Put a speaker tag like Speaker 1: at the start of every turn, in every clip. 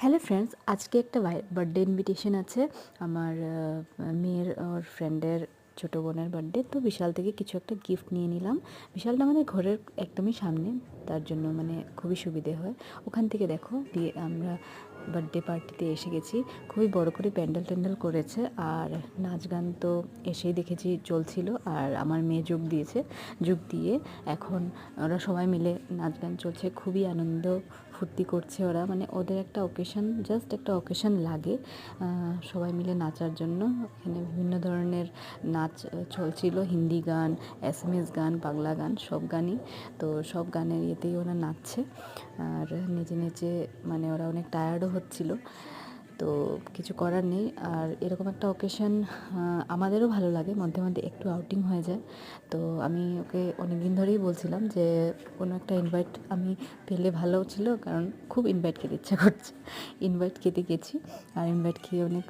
Speaker 1: Hello friends, আজকে একটা birthday invitation আছে আমার মেয়ের ওর ফ্রেন্ডের ছোটো বোনের বার্থডে। তো বিশাল থেকে কিছু একটা গিফট নিয়ে নিলাম। বিশালটা আমাদের ঘরের একদমই সামনে, তার জন্য মানে খুবই সুবিধে হয়। ওখান থেকে দেখো দিয়ে আমরা বার্থডে পার্টিতে এসে গেছি। খুবই বড় করে প্যান্ডেল ট্যান্ডেল করেছে, আর নাচ গান তো এসেই দেখেছি চলছিল, আর আমার মেয়ে যোগ দিয়ে এখন ওরা সবাই মিলে নাচ গান চলছে। খুবই আনন্দ ফুর্তি করছে ওরা, মানে ওদের একটা অকেশন, জাস্ট একটা অকেশন লাগে সবাই মিলে নাচার জন্য। এখানে বিভিন্ন ধরনের নাচ চলছিল, হিন্দি গান, এসএমএস গান, বাংলা গান, সব গানই। তো সব গানের ইয়েতেই ওরা নাচছে, আর নেচে নেচে মানে ওরা অনেক টায়ার্ডও হচ্ছিল। তো কিছু করার নেই। আর এরকম একটা অকেশন আমাদেরও ভালো লাগে, মধ্যে মধ্যে একটু আউটিং হয়ে যায়। তো আমি ওকে অনেক দিন ধরেই বলছিলাম যে কোনো একটা ইনভাইট আমি পেলে ভালো ছিল, কারণ খুব ইনভাইট খেতে ইচ্ছা করছে। ইনভাইট খেতে গেছি, আর ইনভাইট খেয়ে অনেক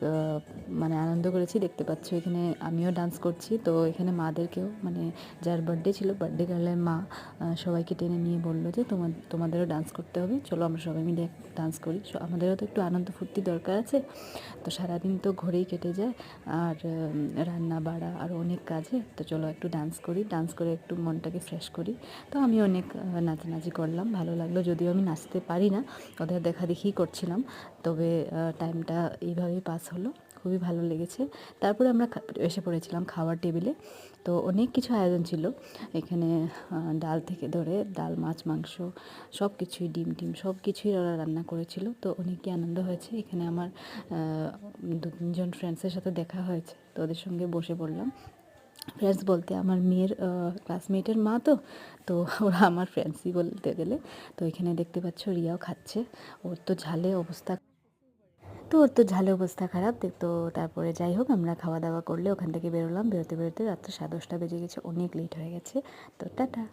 Speaker 1: মানে আনন্দ করেছি। দেখতে পাচ্ছ এখানে আমিও ডান্স করছি। তো এখানে মাদেরকেও, মানে যার বার্থডে ছিল, বার্থডে গার্লের মা সবাইকে টেনে নিয়ে বললো যে তোমাদেরও ডান্স করতে হবে, চলো আমরা সবাই মিলে ডান্স করি। আমাদেরও তো একটু আনন্দ ফুর্তি দরকার আছে। তো সারাদিন তো ঘরেই কেটে যায়, আর রান্না বাড়া আরও অনেক কাজে। তো চলো একটু ডান্স করি, ডান্স করে একটু মনটাকে ফ্রেশ করি। তো আমি অনেক নাচানাচি করলাম, ভালো লাগলো। যদিও আমি নাচতে পারি না, ওদের দেখাদেখিই করছিলাম। তবে টাইমটা এইভাবেই পাস হলো, খুবই ভালো লেগেছে। তারপরে আমরা এসে পড়েছিলাম খাওয়ার টেবিলে। তো অনেক কিছু আয়োজন ছিল এখানে, ডাল থেকে ধরে ডাল, মাছ, মাংস, সব কিছুই, ডিম টিম সব কিছুই ওরা রান্না করেছিল। তো অনেকই আনন্দ হয়েছে। এখানে আমার দু তিনজন ফ্রেন্ডসের সাথে দেখা হয়েছে, তো ওদের সঙ্গে বসে পড়লাম। ফ্রেন্ডস বলতে আমার মেয়ের ক্লাসমেটের মা, তো ওরা আমার ফ্রেন্ডসই বলতে গেলে। তো এখানে দেখতে পাচ্ছ রিয়াও খাচ্ছে। ওর তো ঝালে অবস্থা খারাপ। তো তারপরে যাই হোক, আমরা খাওয়া দাওয়া করলে ওখান থেকে বেরোলাম। বেরোতে বেরোতে রাত্রে 10:30 বেজে গেছে, অনেক লেট হয়ে গেছে। তো টাটা।